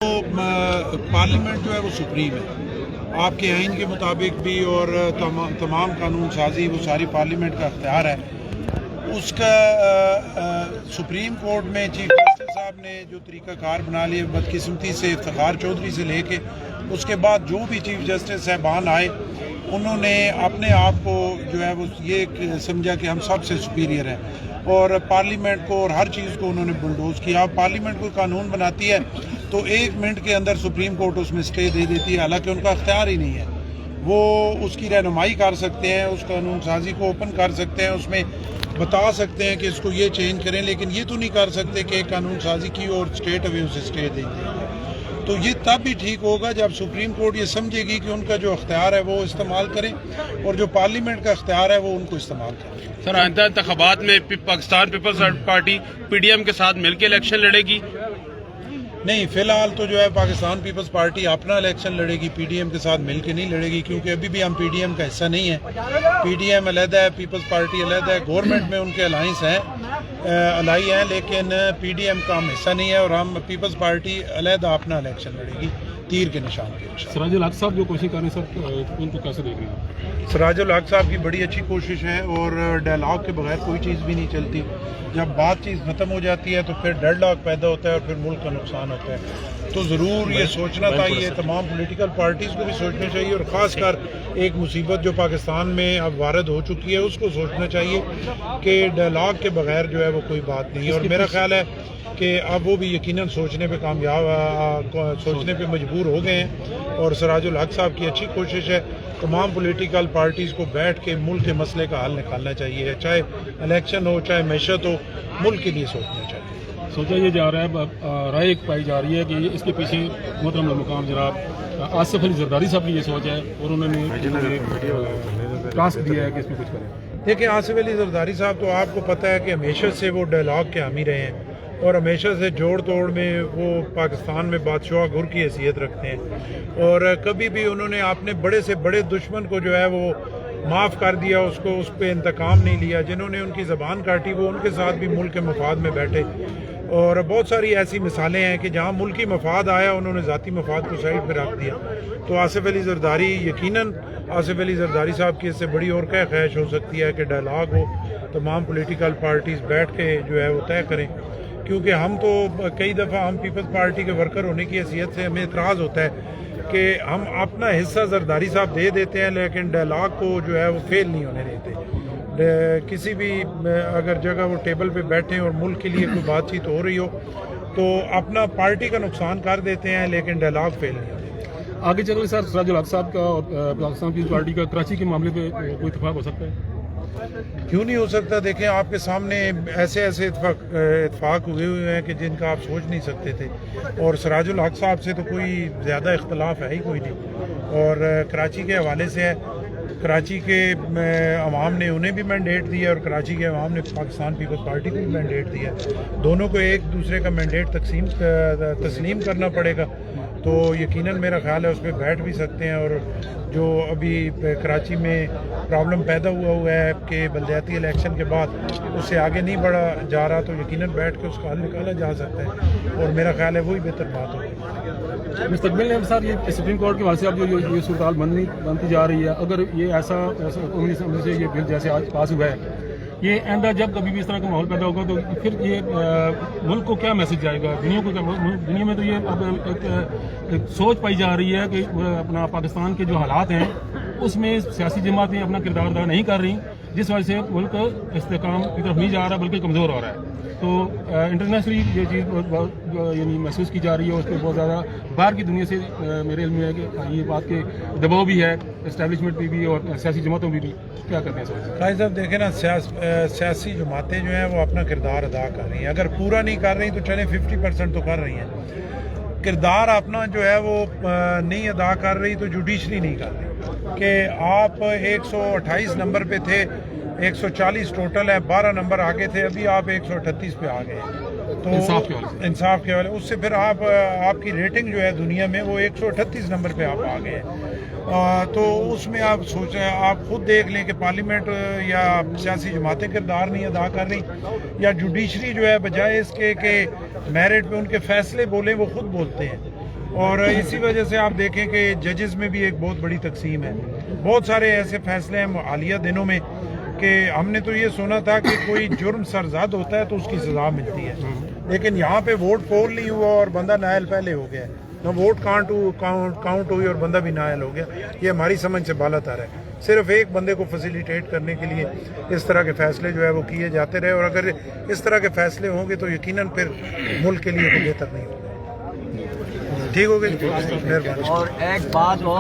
Parliament जो है वो सुप्रीम है आपके आइन के मुताबिक भी, और तमाम कानून साजी वो सारी पार्लियामेंट का अख्तियार है। उसका सुप्रीम कोर्ट में चीफ जस्टिस साहब ने जो तरीक़ाकार बना लिया बदकिस्मती से इफ्तिखार चौधरी से लेके उसके बाद जो भी चीफ जस्टिस साहबान आए उन्होंने अपने आप को जो है वो ये समझा कि हम सबसे सुपीरियर हैं और पार्लियामेंट को और हर चीज़ को उन्होंने बुलडोज किया। अब पार्लियामेंट कोई कानून बनाती है तो 1 मिनट के अंदर सुप्रीम कोर्ट उसमें स्टे दे देती है, हालांकि उनका अख्तियार ही नहीं है। वो उसकी रहनुमाई कर सकते हैं, उस कानून साजी को ओपन कर सकते हैं, उसमें बता सकते हैं कि इसको ये चेंज करें, लेकिन ये तो नहीं कर सकते कि कानून साजी की और स्टेट अभी उसे स्टे देंगे। तो ये तब भी ठीक होगा जब सुप्रीम कोर्ट ये समझेगी कि उनका जो अख्तियार है वो इस्तेमाल करें और जो पार्लियामेंट का अख्तियार है वो उनको इस्तेमाल करें। सर, आइंदा इंतखाबात में पाकिस्तान पीपल्स पार्टी पीडीएम के साथ मिलकर इलेक्शन लड़ेगी? नहीं, फिलहाल तो जो है पाकिस्तान पीपल्स पार्टी अपना इलेक्शन लड़ेगी, पीडीएम के साथ मिलकर नहीं लड़ेगी, क्योंकि अभी भी हम पीडीएम का हिस्सा नहीं है। पीडीएम अलहदा है, पीपल्स पार्टी अलहदा है, गवर्नमेंट में उनके अलाइंस हैं, अलाई हैं, लेकिन पीडीएम का हम हिस्सा नहीं है और हम पीपल्स पार्टी अलहदा अपना इलेक्शन लड़ेगी तीर के निशान के। सिराजुल हक साहब जो कोशिश कर रहे हैं सर, उनको कैसे देख रहे हैं? सिराजुल हक साहब की बड़ी अच्छी कोशिश है और डायलॉग के बगैर कोई चीज़ भी नहीं चलती। जब बात चीज़ ख़त्म हो जाती है तो फिर डेडलॉक पैदा होता है और फिर मुल्क का नुकसान होता है। तो ज़रूर ये सोचना चाहिए, तमाम पॉलिटिकल पार्टीज़ को भी सोचना चाहिए और ख़ासकर एक मुसीबत जो पाकिस्तान में अब वारद हो चुकी है उसको सोचना चाहिए कि डायलॉग के बगैर जो है वो कोई बात नहीं है। और मेरा ख्याल है कि अब वो भी यकीनन सोचने पे सोचने पे मजबूर हो गए हैं और सिराजुल हक साहब की अच्छी कोशिश है। तमाम पॉलिटिकल पार्टीज़ को बैठ के मुल्क के मसले का हल निकालना चाहिए, चाहे इलेक्शन हो चाहे मैशत हो, मुल्क के लिए सोचना चाहिए। सोचा ये जा रहा है, राय एक पाई जा रही है कि इसके पीछे मोहतरम मुकाम जनाब आसिफ अली जरदारी साहब की ये सोच है और उन्होंने टास्क दिया है कि इसमें कुछ करें। देखिए, आसिफ अली जरदारी साहब तो आपको पता है कि हमेशा से वो डायलॉग के हामी रहे हैं और हमेशा से जोड़ तोड़ में वो पाकिस्तान में बादशाह गुर की हैसियत रखते हैं और कभी भी उन्होंने अपने बड़े से बड़े दुश्मन को जो है वो माफ़ कर दिया, उसको उस पर इंतकाम नहीं लिया। जिन्होंने उनकी ज़बान काटी वो उनके साथ भी मुल्क के मफाद में बैठे और बहुत सारी ऐसी मिसालें हैं कि जहाँ मुल्की मफाद आया उन्होंने ज़ाती मफाद को साइड पर रख दिया। तो आसिफ अली जरदारी, यकीनन आसिफ अली जरदारी साहब की इससे बड़ी और क्या ख्वाहिश हो सकती है कि डायलॉग हो, तमाम पॉलिटिकल पार्टीज़ बैठ के जो है वो तय करें। क्योंकि हम तो कई दफ़ा हम पीपल्स पार्टी के वर्कर होने की हैसियत से हमें इतराज़ होता है कि हम अपना हिस्सा जरदारी साहब दे देते हैं लेकिन डायलॉग को जो है वो फेल नहीं होने देते। किसी भी अगर जगह वो टेबल पे बैठे और मुल्क के लिए कोई बातचीत हो रही हो तो अपना पार्टी का नुकसान कर देते हैं लेकिन डायलॉग फेल नहीं होते। आगे चल सर, सिराजुल हक साहब का और पाकिस्तान पीपल्स पार्टी का कराची के मामले पे कोई इत्तेफाक हो सकता है? क्यों नहीं हो सकता? देखें, आपके सामने ऐसे ऐसे इत्फाक हुए हैं कि जिनका आप सोच नहीं सकते थे और सिराजुल हक साहब से तो कोई ज़्यादा इख्तलाफ है ही कोई नहीं। और कराची के हवाले से है, कराची के अवाम ने उन्हें भी मैंडेट दिया और कराची के अवाम ने पाकिस्तान पीपल्स पार्टी को भी मैंडेट दिया। दोनों को एक दूसरे का मैंडेट तस्लीम करना पड़ेगा। तो यकीनन मेरा ख्याल है उस पर बैठ भी सकते हैं और जो अभी कराची में प्रॉब्लम पैदा हुआ है कि बलदियाती इलेक्शन के बाद उससे आगे नहीं बढ़ा जा रहा तो यकीनन बैठ के उसका हल निकाला जा सकता है और मेरा ख्याल है वही बेहतर बात होगी। मुस्तकबिल में सर ये सुप्रीम कोर्ट के वाले से अब जो ये सूरत बनती जा रही है, अगर ये ऐसा कौमी असम्बली से ये बिल जैसे आज पास हुआ है, ये आइंदा जब कभी भी इस तरह का माहौल पैदा होगा तो फिर ये मुल्क को क्या मैसेज जाएगा, दुनिया को क्या? दुनिया में तो ये अब एक सोच पाई जा रही है कि अपना पाकिस्तान के जो हालात हैं उसमें सियासी जमातें अपना किरदार अदा नहीं कर रही, जिस वजह से मुल्क इस्तेकाम की तरफ नहीं जा रहा बल्कि कमज़ोर हो रहा है। तो इंटरनेशनली ये चीज़ यानी महसूस की जा रही है, उस पर बहुत ज़्यादा बाहर की दुनिया से मेरे इल्म में है कि ये बात के दबाव भी है इस्टेब्लिशमेंट पे भी और सियासी जमातों भी क्या करते हैं सर? भाई साहब देखें ना, सियासी जमातें जो हैं वो अपना किरदार अदा कर रही हैं। अगर पूरा नहीं कर रही तो चले 50% तो कर रही हैं। किरदार अपना जो है वो नहीं अदा कर रही तो जुडिशरी नहीं कर रही कि आप 128 नंबर पे थे, 140 टोटल है, 12 नंबर आगे थे, अभी आप 138 पे आ गए। तो इंसाफ के हवाले इंसाफ के वाले उससे फिर आपकी रेटिंग जो है दुनिया में वो 138 नंबर पे आप आ गए हैं। तो उसमें आप सोचें, आप खुद देख लें कि पार्लियामेंट या सियासी जमातें किरदार नहीं अदा कर रही, या जुडिशरी जो है बजाय इसके कि मेरिट पे उनके फैसले बोलें वो खुद बोलते हैं। और इसी वजह से आप देखें कि जजेस में भी एक बहुत बड़ी तकसीम है। बहुत सारे ऐसे फैसले हैं हालिया दिनों में कि हमने तो ये सुना था कि कोई जुर्म सरजद होता है तो उसकी सज़ा मिलती है, लेकिन यहाँ पे वोट पोल नहीं हुआ और बंदा नायल पहले हो गया, ना वोट काउंट हुई और बंदा भी नायल हो गया। ये हमारी समझ से बालातर है। सिर्फ एक बंदे को फैसिलिटेट करने के लिए इस तरह के फैसले जो है वो किए जाते रहे, और अगर इस तरह के फैसले होंगे तो यकीनन फिर मुल्क के लिए कोई बेहतर नहीं होगा। ठीक हो गई, मेहरबानी। और एक बात और